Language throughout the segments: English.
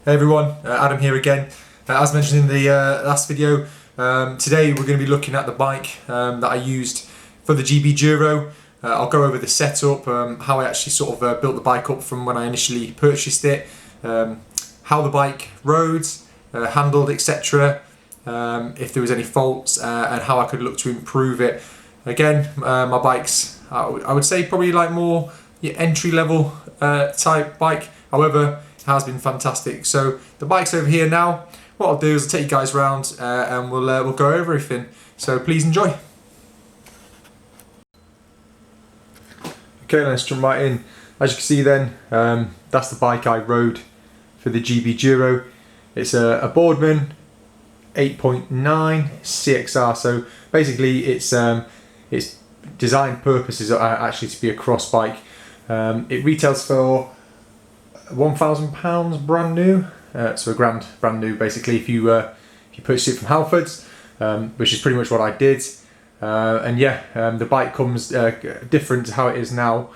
Hey everyone, Adam here again. As mentioned in the last video, today we're going to be looking at the bike that I used for the Gbduro. I'll go over the setup, how I actually sort of built the bike up from when I initially purchased it, how the bike rode, handled, etc. If there was any faults, and how I could look to improve it. Again, my bike's, I would say probably like more entry level type bike. However, has been fantastic. So the bike's over here now. What I'll do is I'll take you guys around and we'll go over everything. So please enjoy. Okay, let's jump right in. As you can see then, that's the bike I rode for the Gbduro. It's a Boardman 8.9 CXR. So basically its design purposes are actually to be a cross bike. It retails for £1,000 brand new, so a grand brand new basically if you purchase it from Halfords, which is pretty much what I did. And yeah, the bike comes different to how it is now,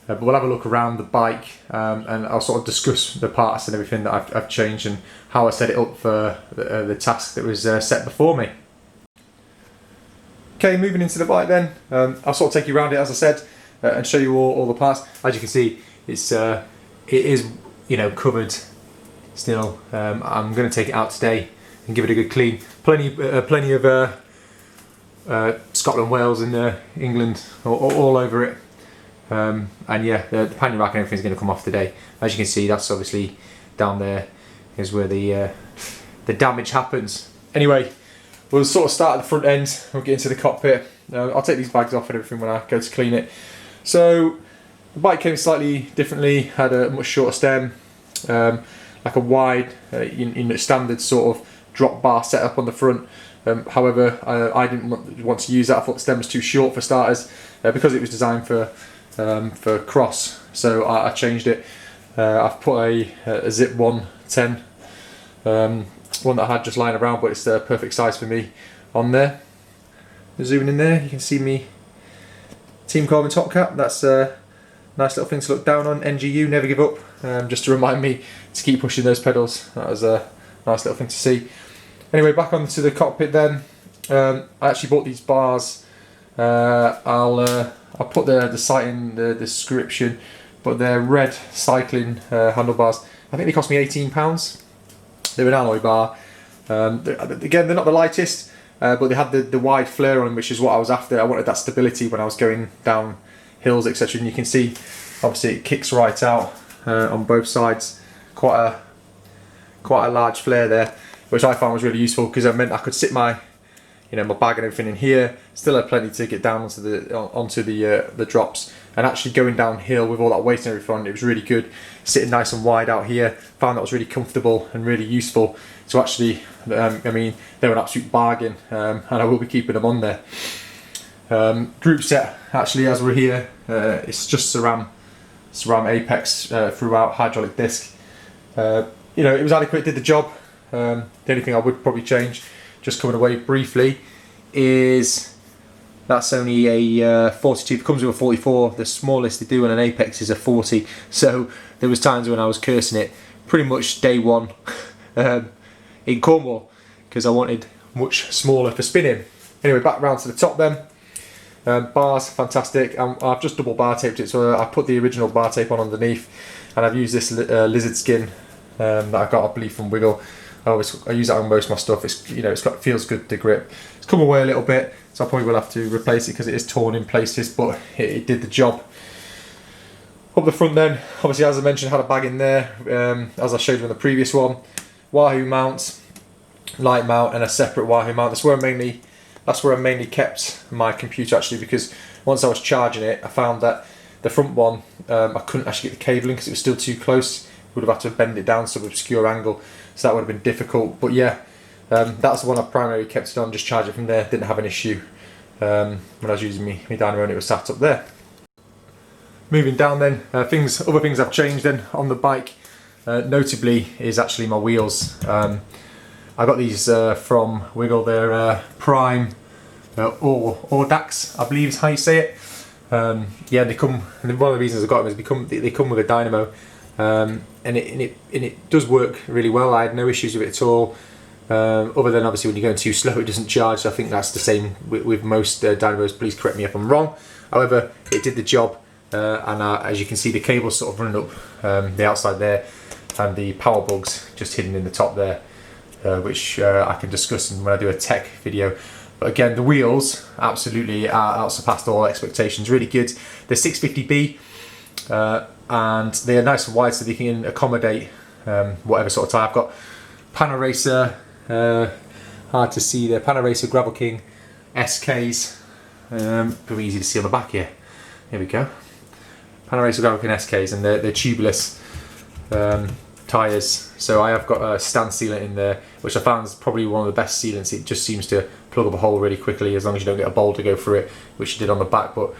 but we'll have a look around the bike and I'll sort of discuss the parts and everything that I've changed and how I set it up for the task that was set before me. Okay, moving into the bike then, I'll sort of take you around it as I said and show you all the parts. As you can see, it is, you know, covered still. I'm going to take it out today and give it a good clean. Plenty of Scotland, Wales and England all over it. And yeah, the pannier rack and everything's going to come off today. As you can see, that's obviously down there is where the damage happens. Anyway, we'll sort of start at the front end. We'll get into the cockpit. I'll take these bags off and everything when I go to clean it. So the bike came slightly differently, had a much shorter stem, like a wide, standard sort of drop bar setup on the front. However, I didn't want to use that. I thought the stem was too short for starters, because it was designed for cross. So I changed it. I've put a Zip 110, one that I had just lying around, but it's the perfect size for me on there. Zooming in there, you can see me Team Carbon top cap. That's nice little thing to look down on. NGU, never give up, just to remind me to keep pushing those pedals. That was a nice little thing to see. Anyway, back onto the cockpit then. I actually bought these bars. I'll put the site in the description, but they're red cycling handlebars. I think they cost me £18. They're an alloy bar. Again, they're not the lightest, but they had the wide flare on them, which is what I was after. I wanted that stability when I was going down hills, etc. And you can see, obviously, it kicks right out on both sides. Quite a large flare there, which I found was really useful because it meant I could sit my, my bag and everything in here. Still had plenty to get down onto the drops, and actually going downhill with all that weight and everything on it was really good. Sitting nice and wide out here, found that was really comfortable and really useful. So actually, I mean, they were an absolute bargain, and I will be keeping them on there. Groupset, actually, as we're here, it's just SRAM Apex throughout, hydraulic disc. It was adequate, did the job. The only thing I would probably change, just coming away briefly, is that's only a 42. It comes with a 44. The smallest they do on an Apex is a 40. So there was times when I was cursing it pretty much day one in Cornwall because I wanted much smaller for spinning. Anyway, back round to the top then. Bars, fantastic. I've just double bar taped it, so I put the original bar tape on underneath, and I've used this lizard skin that I got, I believe, from Wiggle. I use that on most of my stuff. Feels good to grip. It's come away a little bit, so I probably will have to replace it because it is torn in places, but it did the job. Up the front then, obviously, as I mentioned, had a bag in there, as I showed you in the previous one. Wahoo mount, light mount, and a separate Wahoo mount. That's where I mainly kept my computer, actually, because once I was charging it, I found that the front one, I couldn't actually get the cabling because it was still too close. Would have had to bend it down to an obscure angle, so that would have been difficult. But yeah, that's the one I primarily kept it on, just charge it from there. Didn't have an issue when I was using my dynamo and it was sat up there. Moving down then, other things I've changed then on the bike, notably is actually my wheels. I got these from Wiggle. They're Prime or Dax, I believe is how you say it. Yeah, they come. And one of the reasons I got them is they come with a dynamo and it does work really well. I had no issues with it at all. Other than obviously when you're going too slow, it doesn't charge. So I think that's the same with most dynamos. Please correct me if I'm wrong. However, it did the job, and as you can see, the cable's sort of running up the outside there, and the power bugs just hidden in the top there, which I can discuss when I do a tech video. But again, the wheels absolutely out-surpassed all expectations. Really good. They're 650B, and they are nice and wide, so they can accommodate whatever sort of tyre. I've got Panaracer. Hard to see there. Panaracer Gravel King SKs. Pretty easy to see on the back here. Here we go. Panaracer Gravel King SKs, and they're tubeless tyres. So I have got a stand sealant in there, which I found is probably one of the best sealants. It just seems to plug up a hole really quickly, as long as you don't get a boulder go through it, which you did on the back. But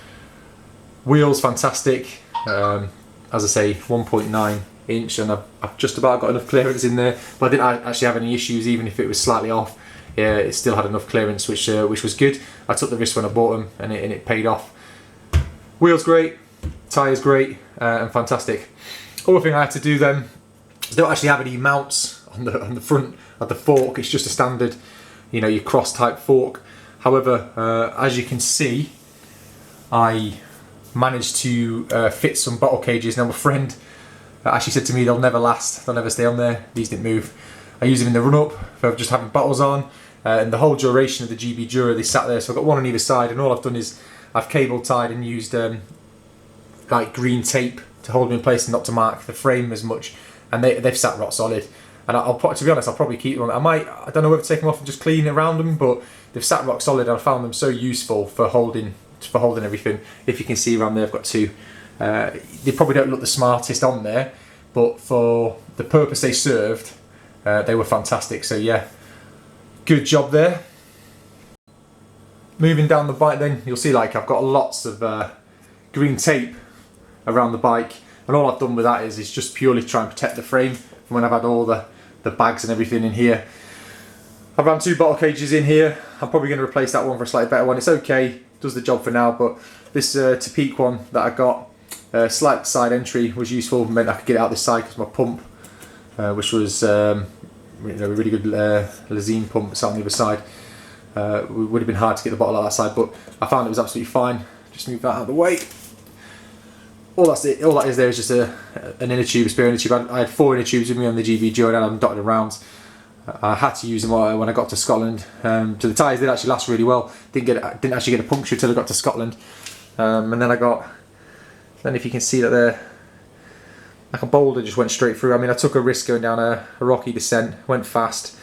wheels fantastic. As I say, 1.9 inch, and I've just about got enough clearance in there, but I didn't actually have any issues. Even if it was slightly off, yeah, it still had enough clearance, which was good. I took the risk when I bought them, and it paid off. Wheels great, tyres great, and fantastic. Other thing I had to do then, I don't actually have any mounts on the front of the fork. It's just a standard, your cross type fork. However, as you can see, I managed to fit some bottle cages. Now my friend actually said to me they'll never last, they'll never stay on there. These didn't move. I used them in the run up for just having bottles on, and the whole duration of the Gbduro they sat there. So I've got one on either side, and all I've done is I've cable tied and used like green tape to hold them in place and not to mark the frame as much, and they've sat rock solid. And to be honest, I'll probably keep them. I don't know whether to take them off and just clean around them, but they've sat rock solid, and I found them so useful for holding everything. If you can see around there, I've got two. They probably don't look the smartest on there, but for the purpose they served, they were fantastic. So yeah, good job there. Moving down the bike then, you'll see like I've got lots of green tape around the bike, and all I've done with that is just purely try and protect the frame from when I've had all the bags and everything in here. I've ran 2 bottle cages in here. I'm probably going to replace that one for a slightly better one. It's okay, does the job for now, but this Topeak one that I got, slight side entry, was useful. Meant I could get it out this side because my pump, which was a really good Lazine pump, sat on the other side. It would have been hard to get the bottle out that side, but I found it was absolutely fine. Just move that out of the way. All that is there is just an inner tube, a spare inner tube. I had 4 inner tubes with me on the Gbduro, and I had them dotted around. I had to use them when I got to Scotland. So the tyres did actually last really well. Didn't actually get a puncture until I got to Scotland. And then if you can see that there, like a boulder just went straight through. I mean, I took a risk going down a rocky descent, went fast,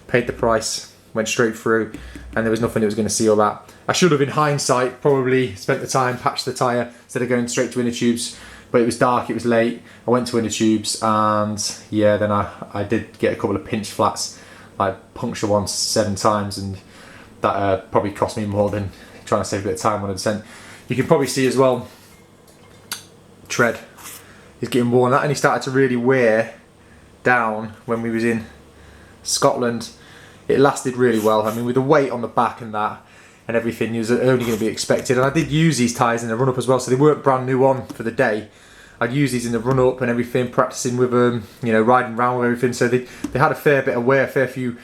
paid the price, went straight through, and there was nothing that was going to seal that. I should have, in hindsight, probably spent the time, patched the tyre instead of going straight to inner tubes, but it was dark, it was late. I went to inner tubes, and yeah, then I did get a couple of pinch flats. I punctured one 7 times, and that probably cost me more than trying to save a bit of time on a descent. You can probably see as well, tread is getting worn out, and he started to really wear down when we was in Scotland. It lasted really well. I mean, with the weight on the back and that and everything, it was only going to be expected. And I did use these tyres in the run-up as well, so they weren't brand new on for the day. I'd use these in the run-up and everything, practicing with them, riding around with everything. So they had a fair bit of wear, a fair few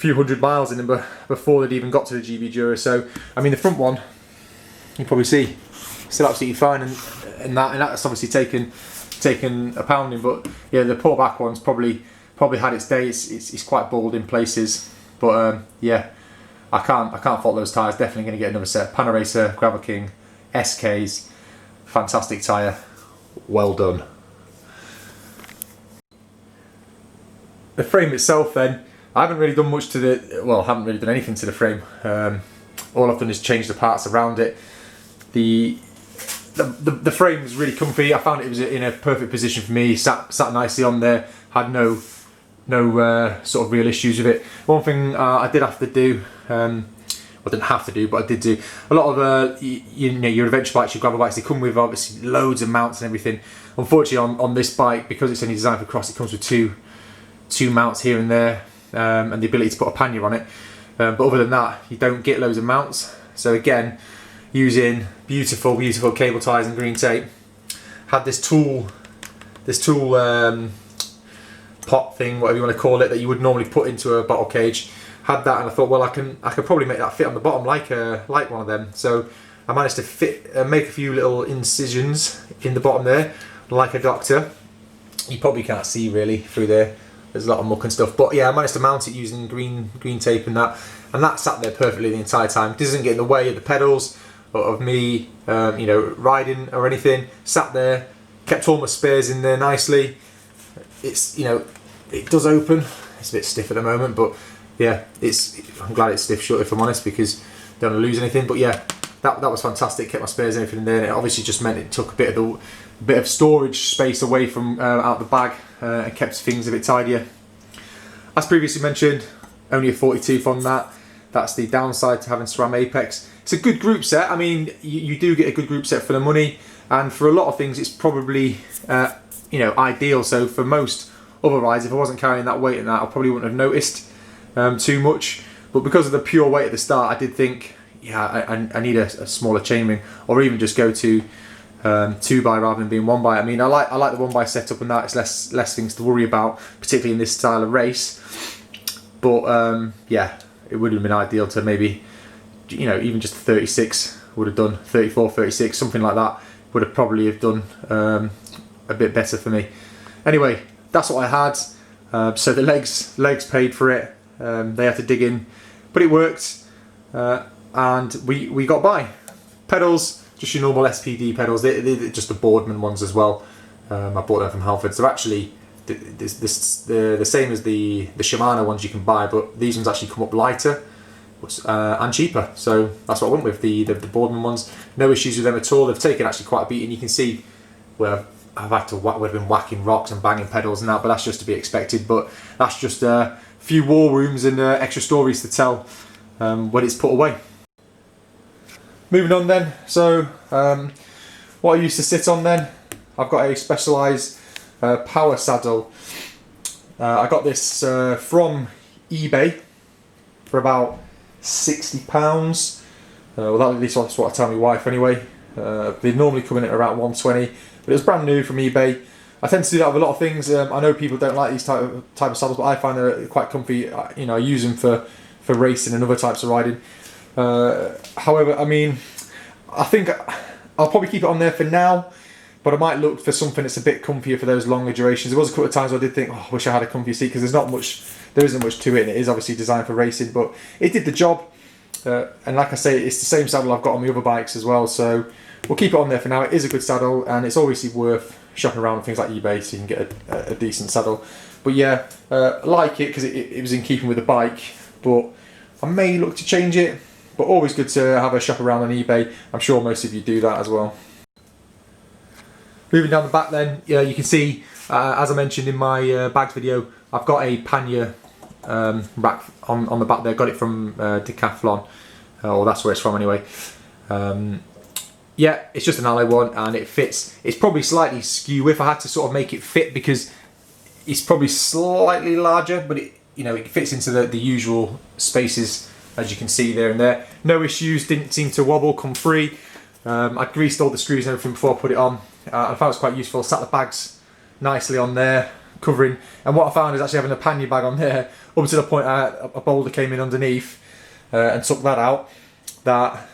hundred miles in them before they'd even got to the Gbduro. So, I mean, the front one, you can probably see, still absolutely fine, and that's obviously taken a pounding. But yeah, the poor back one's probably had its day. It's quite bald in places. But yeah, I can't fault those tyres. Definitely going to get another set. Panaracer Gravel King SKs, fantastic tyre, well done. The frame itself, then, I haven't really done much to haven't really done anything to the frame. All I've done is change the parts around it. The frame was really comfy. I found it was in a perfect position for me. Sat nicely on there. Had no sort of real issues with it. One thing I did have to do, I didn't have to do, but I did do a lot of your adventure bikes, your gravel bikes. They come with obviously loads of mounts and everything. Unfortunately, on this bike, because it's only designed for cross, it comes with two mounts here and there, and the ability to put a pannier on it. But other than that, you don't get loads of mounts. So again, using beautiful cable ties and green tape. Had this tool this tool pot thing, whatever you want to call it, that you would normally put into a bottle cage. Had that, and I thought, well, I could probably make that fit on the bottom like one of them. So I managed to make a few little incisions in the bottom there, like a doctor. You probably can't see really through there. There's a lot of muck and stuff, but yeah, I managed to mount it using green tape and that sat there perfectly the entire time. It doesn't get in the way of the pedals or of me, you know, riding or anything. Sat there, kept all my spares in there nicely. It's, you know, it does open. It's a bit stiff at the moment, but yeah, I'm glad it's stiff shut, if I'm honest, because I don't want to lose anything. But yeah, that was fantastic. Kept my spares and everything in there, and it obviously just meant it took a bit of storage space away from out the bag and kept things a bit tidier. As previously mentioned, only a 42 on that. That's the downside to having SRAM Apex. It's a good group set. I mean, you do get a good group set for the money, and for a lot of things, it's probably you know, ideal. So for most other rides, if I wasn't carrying that weight and that, I probably wouldn't have noticed too much. But because of the pure weight at the start, I did think, yeah, I need a smaller chainring, or even just go to 2x rather than being 1x. I mean, I like the 1x setup and that. It's less things to worry about, particularly in this style of race. But yeah, it would have been ideal to maybe, you know, even just 36 would have done, 34, 36, something like that would have probably have done a bit better for me. Anyway, that's what I had. So the legs paid for it. They had to dig in, but it worked, and we got by. Pedals, just your normal SPD pedals. They're just the Boardman ones as well. I bought them from Halfords. They're actually the same as the Shimano ones you can buy, but these ones actually come up lighter and cheaper. So that's what I went with, the Boardman ones. No issues with them at all. They've taken actually quite a beating. You can see where I've had to would have been whacking rocks and banging pedals and that, but that's just to be expected. But that's just a few war rooms and extra stories to tell when it's put away. Moving on then, so what I used to sit on then, I've got a Specialized power saddle. I got this from eBay for about £60. Well, at least that's what I tell my wife anyway. They normally come in at around 120, but it was brand new from eBay. I tend to do that with a lot of things. I know people don't like these type of saddles, but I find they're quite comfy. You know, I use them for racing and other types of riding. However, I mean, I think I'll probably keep it on there for now, but I might look for something that's a bit comfier for those longer durations. There was a couple of times where I did think, oh, I wish I had a comfier seat, because there isn't much to it, and it is obviously designed for racing, but it did the job. And like I say, it's the same saddle I've got on my other bikes as well, so we'll keep it on there for now. It is a good saddle, and it's obviously worth shopping around with things like eBay so you can get a decent saddle. But yeah, I like it because it was in keeping with the bike, but I may look to change it. But always good to have a shop around on eBay. I'm sure most of you do that as well. Moving down the back then, yeah, you can see, as I mentioned in my bags video, I've got a pannier rack on the back there. Got it from Decathlon, or that's where it's from anyway. Yeah, it's just an alloy one, and it fits. It's probably slightly skew if I had to sort of make it fit, because it's probably slightly larger, but it fits into the usual spaces, as you can see there and there. No issues, didn't seem to wobble, come free. I greased all the screws and everything before I put it on. I found it was quite useful. Sat the bags nicely on there, covering. And what I found is actually having a pannier bag on there, up to the point a boulder came in underneath and took that out. That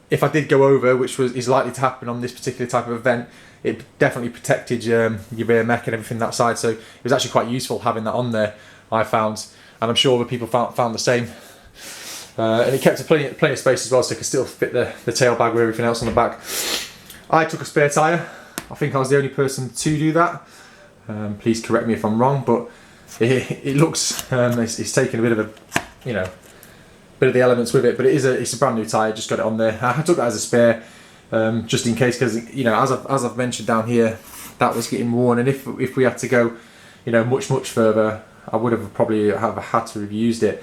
if I did go over, which is likely to happen on this particular type of event, it definitely protected your rear mech and everything that side. So it was actually quite useful having that on there, I found. And I'm sure other people found the same. And it kept plenty of space as well, so it could still fit the tail bag with everything else on the back. I took a spare tyre. I think I was the only person to do that. Please correct me if I'm wrong, but it looks it's taken a bit of bit of the elements with it, but it's a brand new tyre. Just got it on there. I took that as a spare, just in case, because as I've mentioned down here, that was getting worn, and if we had to go much further, I would have probably had to have used it.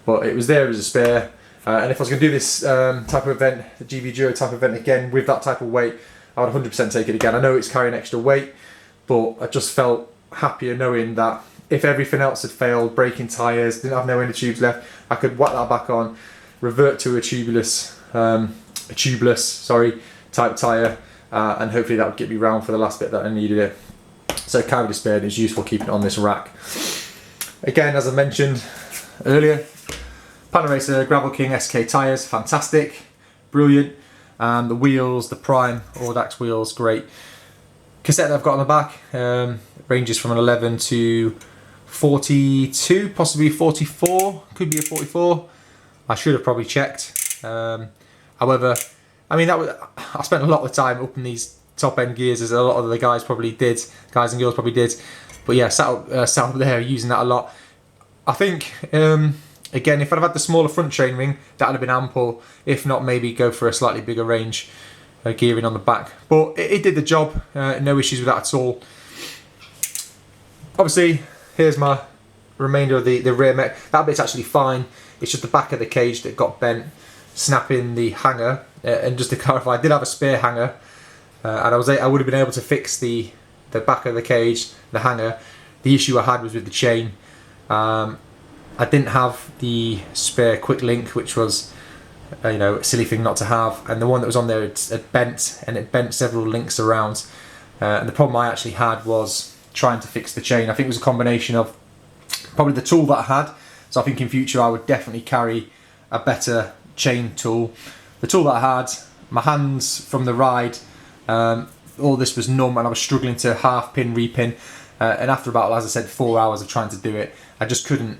But it was there as a spare, and if I was going to do this type of event, the Gbduro type of event again with that type of weight, I would 100% take it again. I know it's carrying extra weight, but I just felt happier knowing that if everything else had failed, braking tyres, didn't have no inner tubes left, I could whack that back on, revert to a tubeless type tyre, and hopefully that would get me round for the last bit that I needed it. so carry the spare, and it's useful keeping it on this rack. Again, as I mentioned earlier, Panaracer Gravel King SK tyres, fantastic, brilliant. And the wheels, the Prime Audax wheels, great. Cassette that I've got on the back ranges from an 11 to 42, possibly 44, could be a 44. I should have probably checked. However, I mean, I spent a lot of the time up in these top end gears, as a lot of the guys probably did, guys and girls probably did. But yeah, sat up there using that a lot. I think, again, if I'd have had the smaller front chainring, that would have been ample. If not, maybe go for a slightly bigger range gearing on the back. But it did the job, no issues with that at all. Obviously, here's my remainder of the rear mech. That bit's actually fine. It's just the back of the cage that got bent, snapping the hanger. And just to clarify, I did have a spare hanger, and I would have been able to fix the back of the cage, the hanger. The issue I had was with the chain. I didn't have the spare quick link, which was a silly thing not to have, and the one that was on there had bent, and it bent several links around. And the problem I actually had was trying to fix the chain. I think it was a combination of probably the tool that I had. So I think in future I would definitely carry a better chain tool. The tool that I had, my hands from the ride, all this was numb, and I was struggling to half pin, repin. And after about, as I said, 4 hours of trying to do it, I just couldn't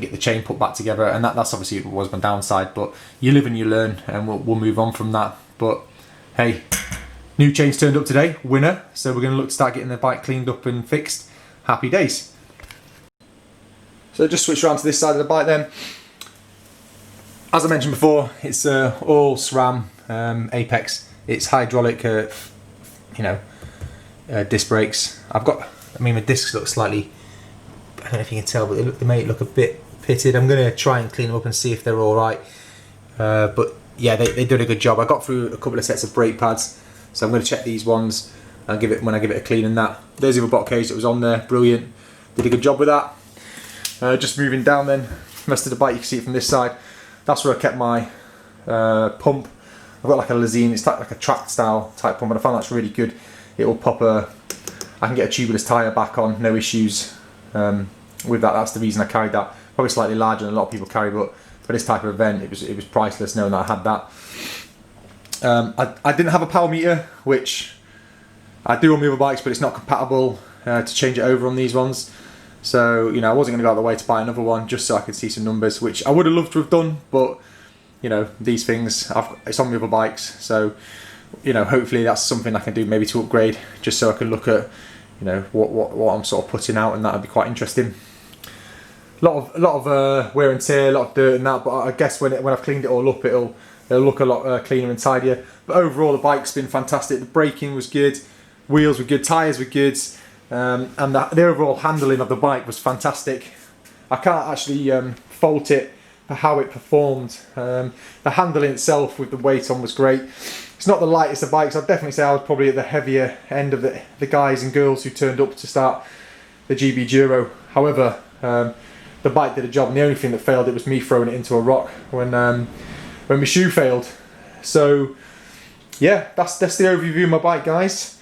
get the chain put back together, and that's obviously was my downside. But you live and you learn, and we'll move on from that. But hey, new chain's turned up today, winner. So we're going to look to start getting the bike cleaned up and fixed. Happy days. So just switch around to this side of the bike then. As I mentioned before, it's all SRAM Apex. It's hydraulic, disc brakes. My discs look slightly, I don't know if you can tell, but they may look a bit pitted. I'm going to try and clean them up and see if they're all right. But yeah, they did a good job. I got through a couple of sets of brake pads, so I'm going to check these ones and when I give it a clean. And that there's the other bot cage that was on there, brilliant. Did a good job with that. Just moving down then, rest of the bike, you can see it from this side. That's where I kept my pump. I've got like a Lazine, it's like a track style type pump, and I found that's really good. It will pop I can get a tubeless tyre back on, no issues with that. That's the reason I carried that. Probably slightly larger than a lot of people carry, but for this type of event, it was priceless knowing that I had that. I didn't have a power meter, which I do on the other bikes, but it's not compatible to change it over on these ones. So, I wasn't going to go out of the way to buy another one just so I could see some numbers, which I would have loved to have done, but, these things, it's on the other bikes, so, hopefully that's something I can do maybe to upgrade, just so I can look at, what I'm sort of putting out, and that would be quite interesting. A lot of wear and tear, a lot of dirt and that, but I guess when I've cleaned it all up, it'll look a lot cleaner and tidier. But overall, the bike's been fantastic. The braking was good, wheels were good, tyres were good. And the overall handling of the bike was fantastic. I can't actually fault it for how it performed. The handling itself with the weight on was great. It's not the lightest of bikes. I'd definitely say I was probably at the heavier end of the guys and girls who turned up to start the Gbduro. However, the bike did a job, and the only thing that failed, it was me throwing it into a rock when my shoe failed. So yeah, that's the overview of my bike, guys.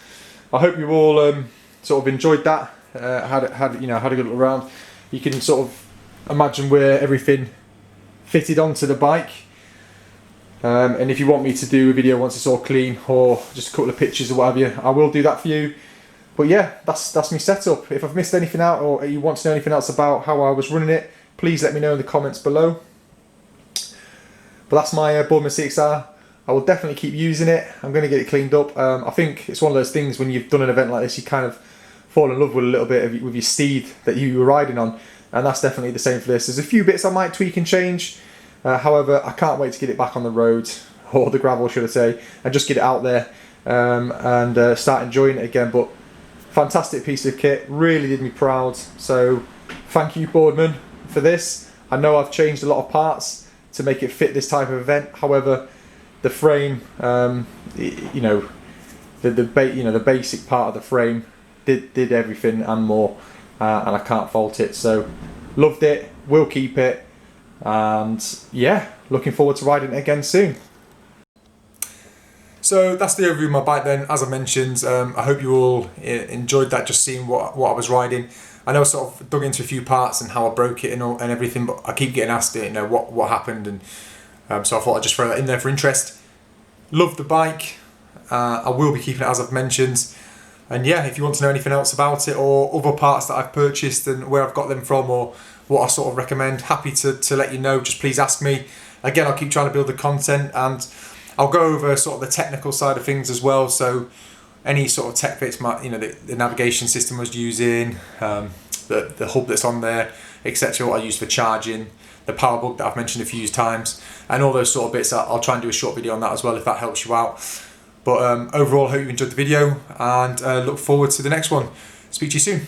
I hope you all sort of enjoyed that. Had a good look around. You can sort of imagine where everything fitted onto the bike. And if you want me to do a video once it's all clean, or just a couple of pictures or whatever, I will do that for you. But yeah, that's my setup. If I've missed anything out, or you want to know anything else about how I was running it, please let me know in the comments below. But that's my Boardman CXR. I will definitely keep using it. I'm going to get it cleaned up. I think it's one of those things when you've done an event like this, you kind of fall in love with a little bit with your steed that you were riding on, and that's definitely the same for this. There's a few bits I might tweak and change. However, I can't wait to get it back on the road, or the gravel should I say, and just get it out there and start enjoying it again. But fantastic piece of kit, really did me proud. So thank you, Boardman, for this. I know I've changed a lot of parts to make it fit this type of event. However, the frame, the basic part of the frame did everything and more, and I can't fault it. So loved it, will keep it, and yeah, looking forward to riding it again soon. So that's the overview of my bike then. As I mentioned, I hope you all enjoyed that, just seeing what I was riding. I know I sort of dug into a few parts and how I broke it and everything, but I keep getting asked, you know, what happened, and so I thought I'd just throw that in there for interest. Love the bike. I will be keeping it as I've mentioned. And yeah, if you want to know anything else about it or other parts that I've purchased and where I've got them from or what I sort of recommend, happy to let you know. Just please ask me. Again, I'll keep trying to build the content, and I'll go over sort of the technical side of things as well. So any sort of tech bits, you know, the navigation system I was using, the hub that's on there, etc. What I use for charging, the power bug that I've mentioned a few times, and all those sort of bits. I'll try and do a short video on that as well if that helps you out. But overall, I hope you enjoyed the video, and look forward to the next one. Speak to you soon.